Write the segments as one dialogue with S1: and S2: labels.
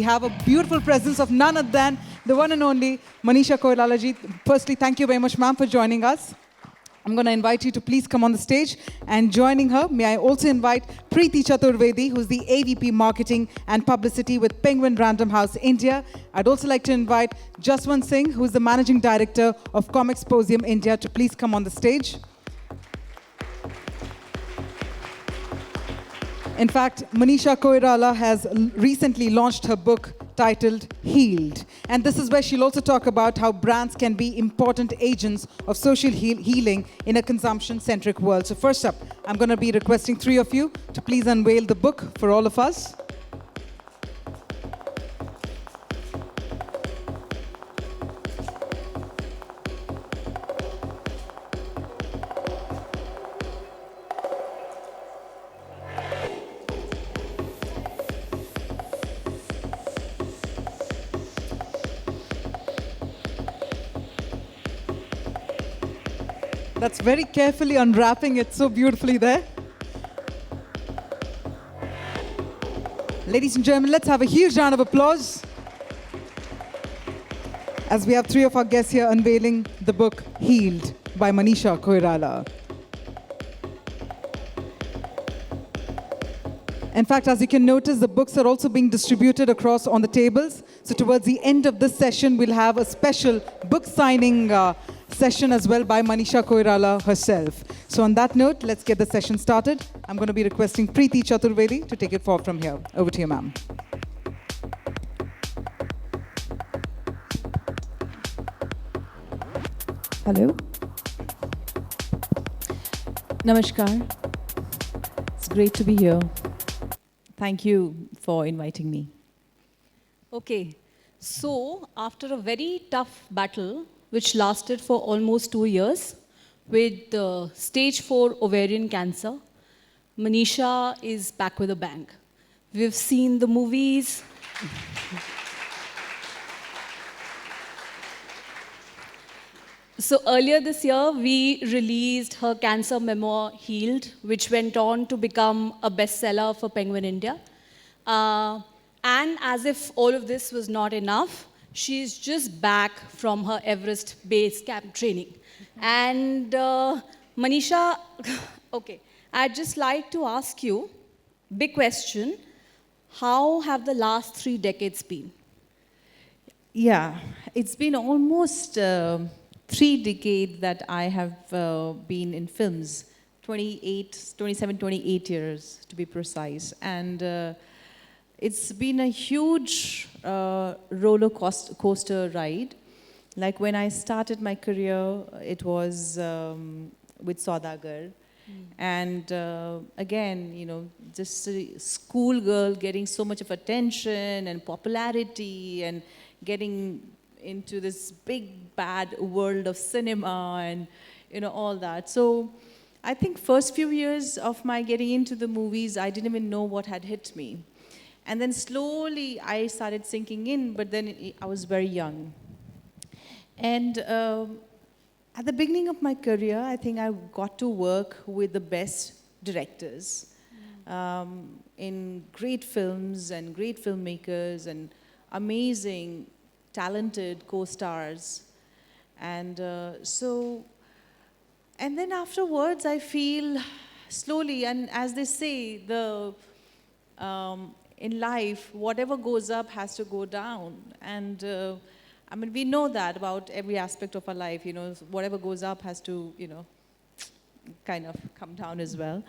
S1: we have a beautiful presence of none other than the one and only Manisha Koirala ji. Firstly, thank you very much, ma'am, for joining us. I'm going to invite you to please come on the stage. And joining her, may I also invite Preeti Chaturvedi, who's the AVP Marketing and Publicity with Penguin Random House India. I'd also like to invite Jaswant Singh, who's the Managing Director of Comexposium India, to please come on the stage. In fact, Manisha Koirala has recently launched her book titled Healed. And this is where she'll also talk about how brands can be important agents of social healing in a consumption-centric world. So first up, I'm going to be requesting three of you to please unveil the book for all of us. That's very carefully unwrapping it so beautifully there. Ladies and gentlemen, let's have a huge round of applause as we have three of our guests here unveiling the book Healed by Manisha Koirala. In fact, as you can notice, the books are also being distributed across on the tables. So towards the end of this session, we'll have a special book signing session as well by Manisha Koirala herself. So on that note, let's get the session started. I'm going to be requesting Preeti Chaturvedi to take it forward from here. Over to you, ma'am.
S2: Hello. Namaskar. It's great to be here. Thank you for inviting me.
S3: Okay, so after a very tough battle, which lasted for almost 2 years, with stage 4 ovarian cancer, Manisha is back with a bang. We've seen the movies. So earlier this year, we released her cancer memoir, Healed, which went on to become a bestseller for Penguin India. And as if all of this was not enough, she's just back from her Everest base camp training. And Manisha, okay, I'd just like to ask you, big question, how have the last 3 decades been?
S2: Yeah, it's been almost 3 decades that I have been in films, 27, 28 years to be precise. And it's been a huge roller coaster ride. Like when I started my career, it was with Saudagar. And again, you know, just a schoolgirl getting so much of attention and popularity and getting into this big bad world of cinema and, you know, all that. So I think first few years of my getting into the movies, I didn't even know what had hit me. And then slowly I started sinking in, but then I was very young. And at the beginning of my career, I think I got to work with the best directors in great films and great filmmakers and amazing, talented co-stars. And and then afterwards, I feel slowly, and as they say, in life, whatever goes up has to go down. And I mean, we know that about every aspect of our life, you know, whatever goes up has to, you know, kind of come down as well.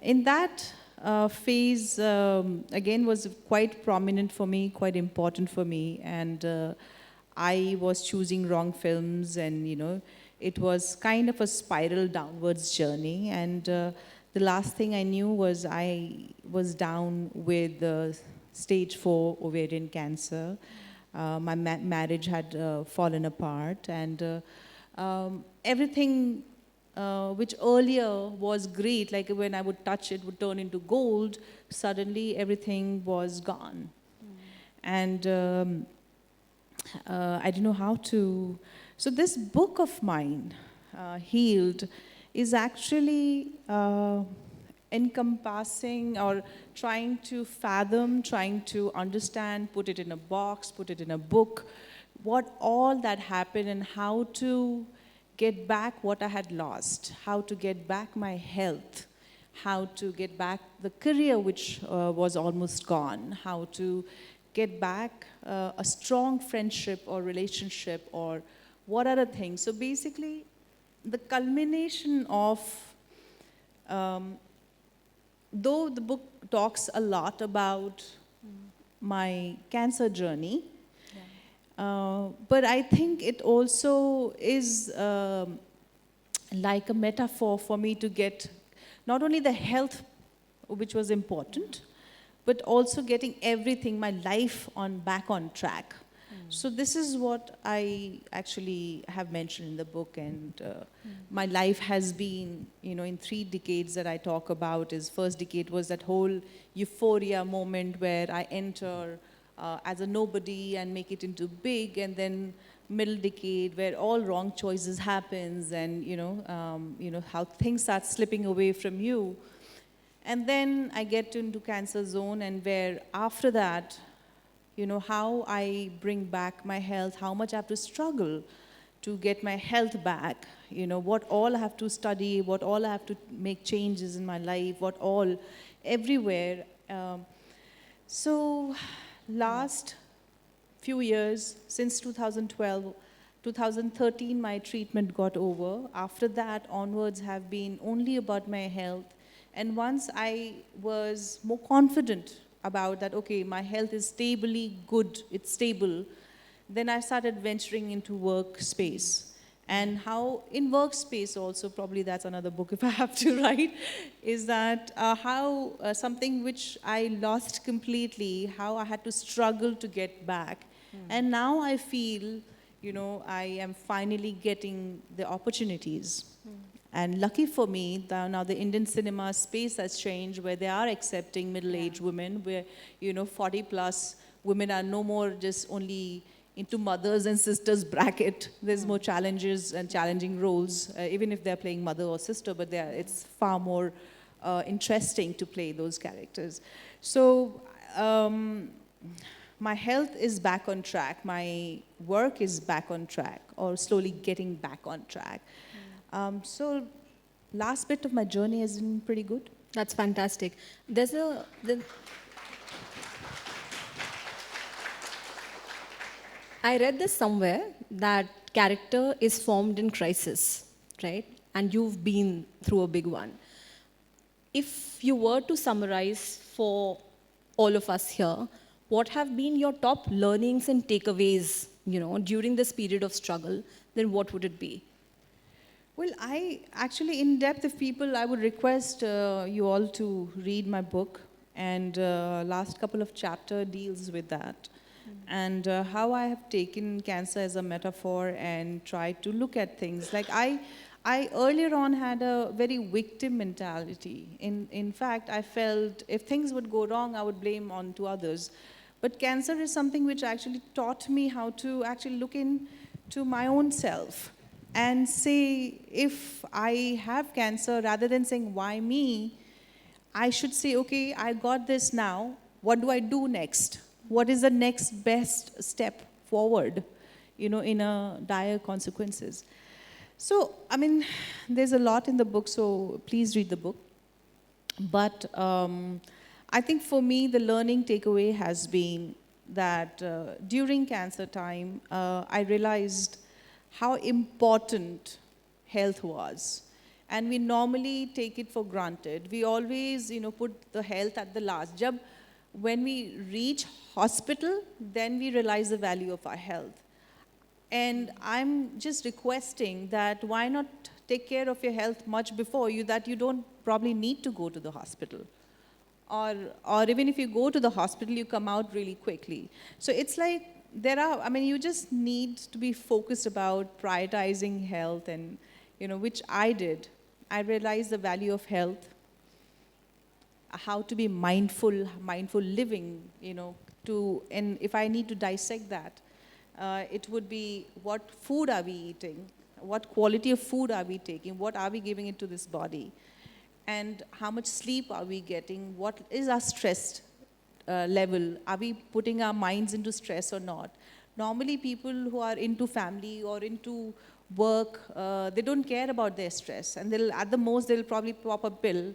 S2: In that phase, again, was quite prominent for me, quite important for me. And I was choosing wrong films and, you know, it was kind of a spiral downwards journey. And the last thing I knew was I was down with stage 4 ovarian cancer. My marriage had fallen apart, and everything which earlier was great, like when I would touch it would turn into gold, suddenly everything was gone. And I didn't know how to. So this book of mine, Healed, is actually encompassing or trying to fathom, trying to understand, put it in a box, put it in a book, what all that happened and how to get back what I had lost, how to get back my health, how to get back the career which was almost gone, how to get back a strong friendship or relationship or what other things. So basically, the culmination of though the book talks a lot about my cancer journey, but I think it also is like a metaphor for me to get not only the health, which was important, but also getting everything, my life back on track. So this is what I actually have mentioned in the book, and my life has been, in 3 decades that I talk about. Is first decade was that whole euphoria moment where I enter as a nobody and make it into big, and then middle decade where all wrong choices happens, and how things start slipping away from you, and then I get into cancer zone, and where after that, how I bring back my health, how much I have to struggle to get my health back, what all I have to study, what all I have to make changes in my life, what all, everywhere. So last few years, since 2012, 2013, my treatment got over. After that onwards have been only about my health. And once I was more confident about that, okay, my health is stably good, it's stable, then I started venturing into workspace. And how in workspace also, probably that's another book if I have to write, is that how something which I lost completely, how I had to struggle to get back. And now I feel, I am finally getting the opportunities. And lucky for me, now the Indian cinema space has changed where they are accepting middle-aged women, where, 40 plus women are no more just only into mothers and sisters bracket. There's more challenges and challenging roles, even if they're playing mother or sister, but it's far more interesting to play those characters. So my health is back on track. My work is back on track, or slowly getting back on track. So last bit of my journey has been pretty good.
S3: That's fantastic. I read this somewhere that character is formed in crisis, right? And you've been through a big one. If you were to summarize for all of us here, what have been your top learnings and takeaways, during this period of struggle, then what would it be?
S2: Well, I actually, in depth, if people, I would request you all to read my book, and last couple of chapter deals with that. And how I have taken cancer as a metaphor and tried to look at things. Like I earlier on had a very victim mentality. In fact, I felt if things would go wrong, I would blame on to others. But cancer is something which actually taught me how to actually look into my own self and say, if I have cancer, rather than saying, why me, I should say, okay, I got this now, what do I do next? What is the next best step forward, in a dire consequences? So, I mean, there's a lot in the book, so please read the book. But I think for me, the learning takeaway has been that during cancer time, I realized how important health was. And we normally take it for granted. We always, put the health at the last. When we reach hospital, then we realize the value of our health. And I'm just requesting that why not take care of your health much before that you don't probably need to go to the hospital. Or even if you go to the hospital, you come out really quickly. So it's like you just need to be focused about prioritizing health, and, which I did. I realized the value of health, how to be mindful living, and if I need to dissect that, it would be what food are we eating, what quality of food are we taking, what are we giving into this body. and how much sleep are we getting? What is our stress level? Are we putting our minds into stress or not? Normally, people who are into family or into work, they don't care about their stress, and they'll, at the most, they'll probably pop a pill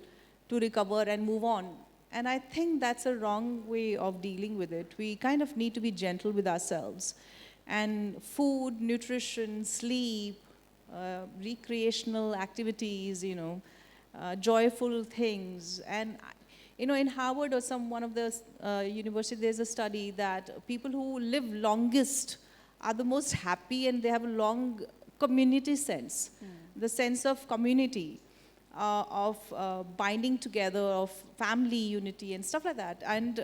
S2: to recover and move on. And I think that's a wrong way of dealing with it. We kind of need to be gentle with ourselves. And food, nutrition, sleep, recreational activities, joyful things. And, in Harvard or one of the universities, there's a study that people who live longest are the most happy, and they have a long community sense, the sense of community, of binding together, of family unity and stuff like that. And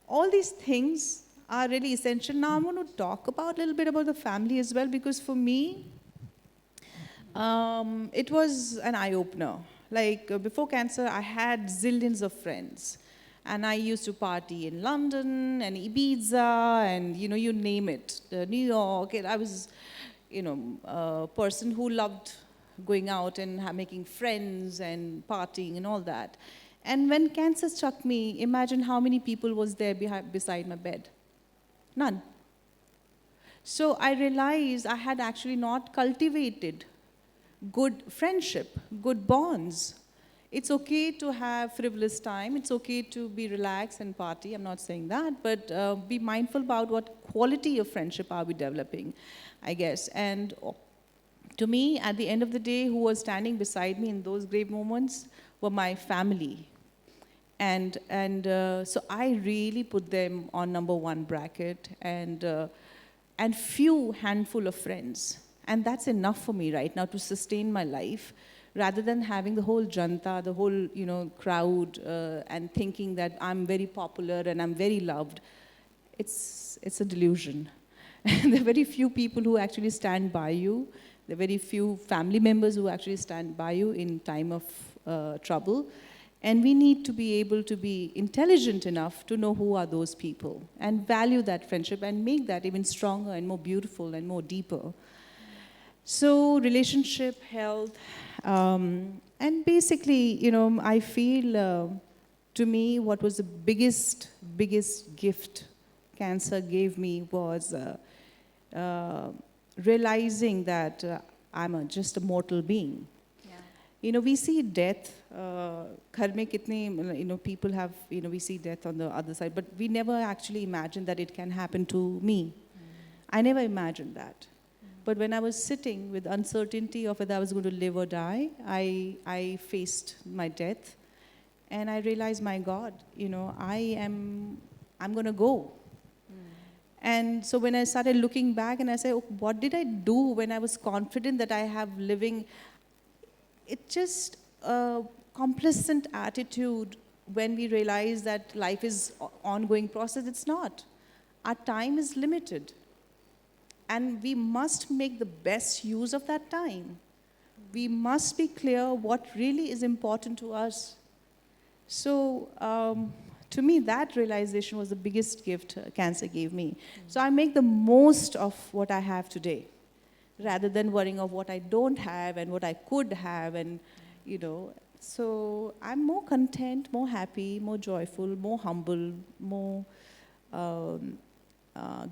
S2: all these things are really essential. Now I'm going to talk about a little bit about the family as well, because for me, it was an eye-opener. Like before cancer, I had zillions of friends. And I used to party in London and Ibiza and, you name it, New York. And I was, a person who loved going out and making friends and partying and all that. And when cancer struck me, imagine how many people was there beside my bed. None. So I realized I had actually not cultivated good friendship, good bonds. It's okay to have frivolous time. It's okay to be relaxed and party. I'm not saying that, but be mindful about what quality of friendship are we developing, I guess. And to me, at the end of the day, who was standing beside me in those grave moments were my family. And so I really put them on number one bracket, and few handful of friends. And that's enough for me right now to sustain my life, rather than having the whole janta, the whole crowd, and thinking that I'm very popular and I'm very loved. It's a delusion. There are very few people who actually stand by you. There are very few family members who actually stand by you in time of trouble. And we need to be able to be intelligent enough to know who are those people and value that friendship and make that even stronger and more beautiful and more deeper. So relationship, health, and basically, I feel, to me, what was the biggest gift cancer gave me was realizing that I'm just a mortal being. Yeah. We see death. Ghar mein kitne, people have, we see death on the other side, but we never actually imagined that it can happen to me. I never imagined that. But when I was sitting with uncertainty of whether I was going to live or die, I faced my death. And I realized, my God, I'm going to go. And so when I started looking back and I said, oh, what did I do when I was confident that I have living? It's just a complacent attitude when we realize that life is an ongoing process. It's not. Our time is limited. And we must make the best use of that time. We must be clear what really is important to us. So to me, that realization was the biggest gift cancer gave me. So I make the most of what I have today, rather than worrying of what I don't have and what I could have. And, so I'm more content, more happy, more joyful, more humble, more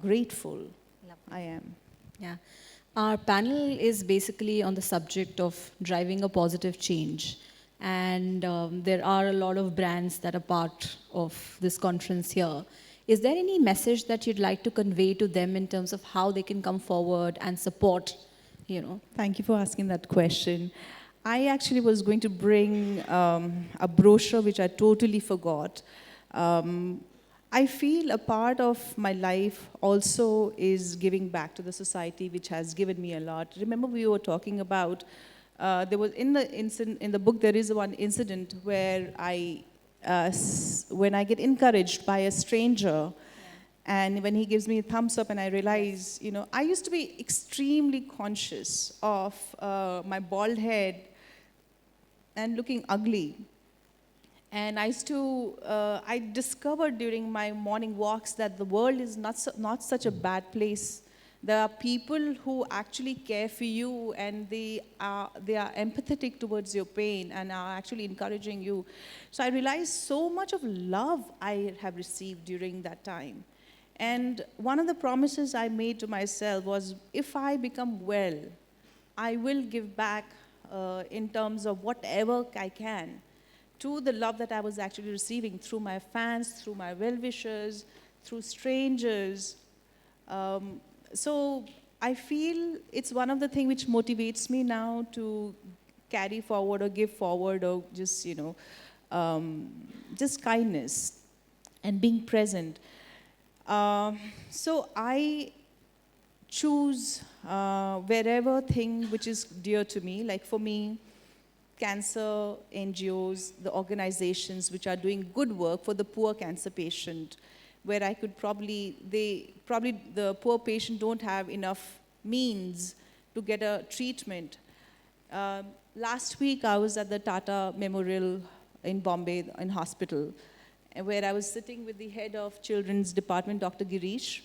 S2: grateful. I am.
S3: Yeah. Our panel is basically on the subject of driving a positive change. And there are a lot of brands that are part of this conference here. Is there any message that you'd like to convey to them in terms of how they can come forward and support,
S2: Thank you for asking that question. I actually was going to bring a brochure, which I totally forgot. I feel a part of my life also is giving back to the society, which has given me a lot. Remember, we were talking about, there was in the book, there is one incident where when I get encouraged by a stranger, and when he gives me a thumbs up and I realize, I used to be extremely conscious of my bald head and looking ugly. And I discovered during my morning walks that the world is not such a bad place There are people who actually care for you, and they are empathetic towards your pain and are actually encouraging you. So I realized so much of love I have received during that time. And one of the promises I made to myself was, if I become well, I will give back in terms of whatever I can to the love that I was actually receiving through my fans, through my well-wishers, through strangers. So I feel it's one of the things which motivates me now to carry forward or give forward, or just, just kindness and being present. So I choose wherever thing which is dear to me. Like for me, cancer NGOs, the organizations which are doing good work for the poor cancer patient, where I could the poor patient don't have enough means to get a treatment. Last week I was at the Tata Memorial in Bombay, in hospital, where I was sitting with the head of children's department, Dr. Girish.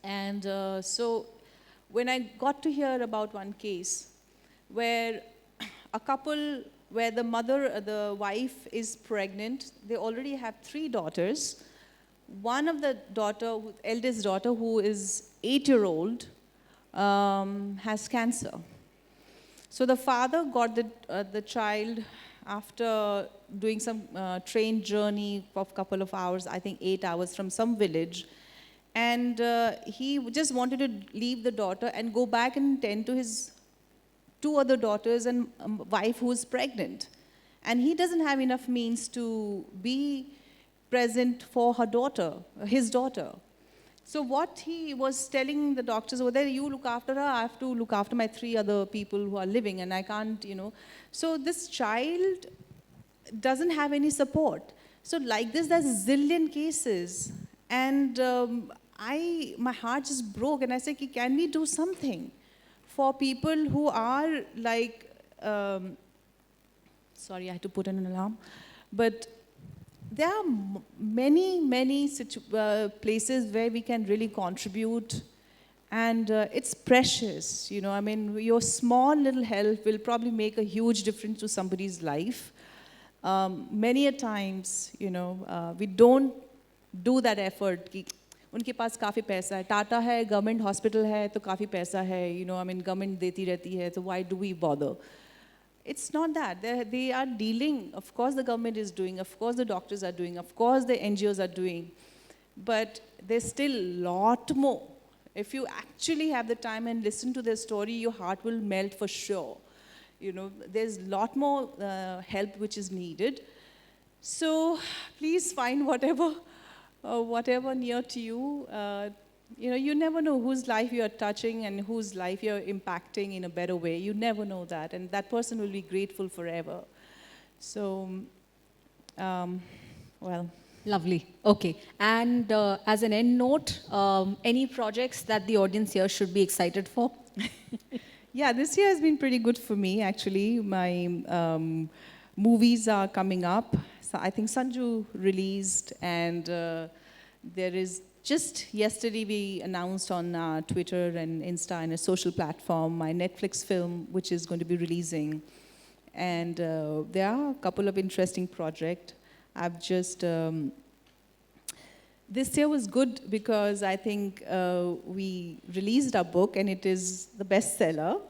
S2: And so when I got to hear about one case where a couple, where the wife is pregnant, they already have 3 daughters. One of the eldest daughter, who is 8-year-old, has cancer. So the father got the child after doing some train journey of a couple of hours, I think 8 hours, from some village. And he just wanted to leave the daughter and go back and tend to his 2 other daughters and wife who is pregnant. And he doesn't have enough means to be present for his daughter. So what he was telling the doctors over there, you look after her, I have to look after my 3 other people who are living, and I can't, So this child doesn't have any support. So like this, there's a zillion cases. And my heart just broke, and I said, can we do something for people who are like, sorry, I had to put in an alarm, but there are many places where we can really contribute, and it's precious, your small little help will probably make a huge difference to somebody's life. Many a times, we don't do that effort. उनके पास काफ़ी पैसा है, टाटा है, government hospital है, तो काफ़ी पैसा है, गवर्नमेंट देती रहती है, तो why do we bother? It's not that. They are dealing, of course the government is doing, of course the doctors are doing, of course the NGOs are doing, but there's still a lot more. If you actually have the time and listen to their story, your heart will melt for sure. There's a lot more help which is needed. So please find whatever near to you. You never know whose life you're touching and whose life you're impacting in a better way. You never know that, and that person will be grateful forever. So, well.
S3: Lovely. Okay. And as an end note, any projects that the audience here should be excited for?
S2: Yeah, this year has been pretty good for me, actually. My movies are coming up. So I think Sanju released, and there is just yesterday we announced on Twitter and Insta and a social platform my Netflix film, which is going to be releasing. And there are a couple of interesting projects. I've just, this year was good because I think we released our book and it is the bestseller.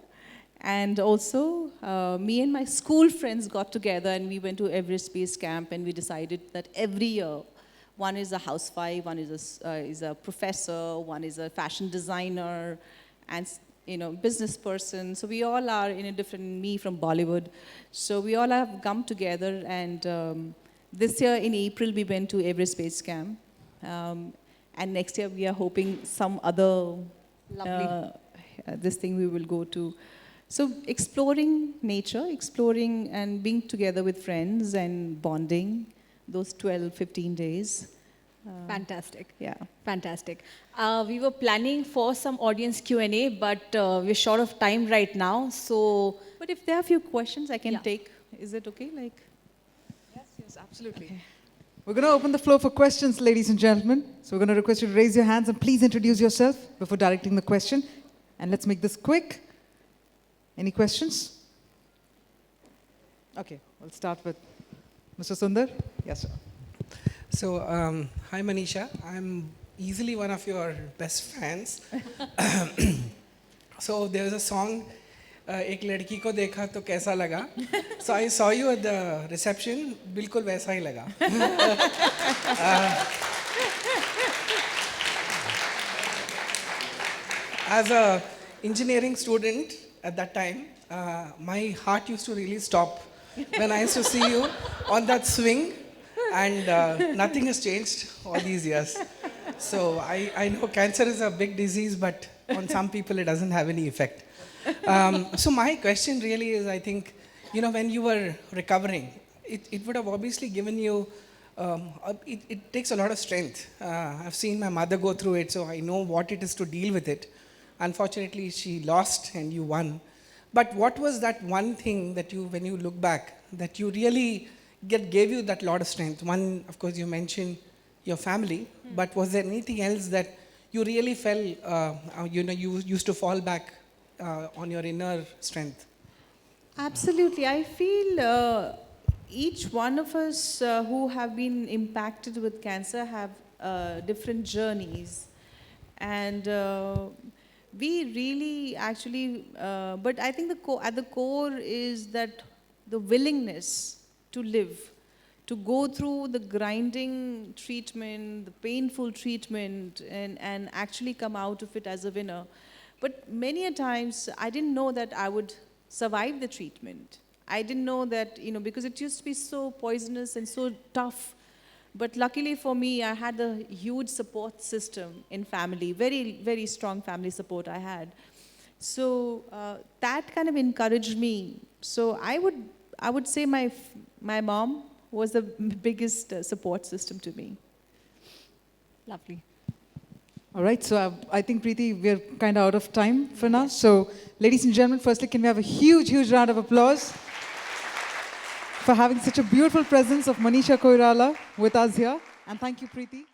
S2: And also, me and my school friends got together and we went to Everest Base Camp, and we decided that every year, one is a housewife, one is a professor, one is a fashion designer, and business person. So we all are in a different, me from Bollywood. So we all have come together, and this year in April we went to Everest Base Camp. And next year we are hoping some other this thing we will go to. So exploring nature, exploring and being together with friends and bonding those 12, 15 days.
S3: Fantastic.
S2: Yeah.
S3: Fantastic. We were planning for some audience Q&A, but we're short of time right now. So,
S2: but if there are a few questions I can
S3: Yeah.
S2: take, is it okay?
S1: Yes, absolutely.
S2: Okay.
S1: We're going to open the floor for questions, ladies and gentlemen. So we're going to request you to raise your hands and please introduce yourself before directing the question. And let's make this quick. Any questions? Okay, we'll start with Mr. Sundar. Yes, sir.
S4: So, hi Manisha, I'm easily one of your best fans. So there was a song, एक लड़की को देखा तो कैसा लगा. So I saw you at the reception, बिल्कुल वैसा ही लगा. As a engineering student at that time, my heart used to really stop when I used to see you on that swing, and nothing has changed all these years. So I know cancer is a big disease, but on some people it doesn't have any effect. So my question really is, I think, when you were recovering, it would have obviously given you, it takes a lot of strength. I've seen my mother go through it, so I know what it is to deal with it. Unfortunately, she lost and you won. But what was that one thing that you, when you look back, that you really gave you that lot of strength? One, of course, you mentioned your family, but was there anything else that you really felt, you used to fall back on your inner strength?
S2: Absolutely. I feel each one of us who have been impacted with cancer have different journeys. And we really actually, but I think at the core is that the willingness to live, to go through the grinding treatment, the painful treatment, and actually come out of it as a winner. But many a times, I didn't know that I would survive the treatment. I didn't know that, because it used to be so poisonous and so tough. But luckily for me, I had a huge support system in family, very, very strong family support I had. So that kind of encouraged me. So I would say my mom was the biggest support system to me.
S3: Lovely.
S1: All right, so I think, Preeti, we're kind of out of time for now. So, ladies and gentlemen, firstly, can we have a huge, huge round of applause for having such a beautiful presence of Manisha Koirala with us here. And thank you, Preeti.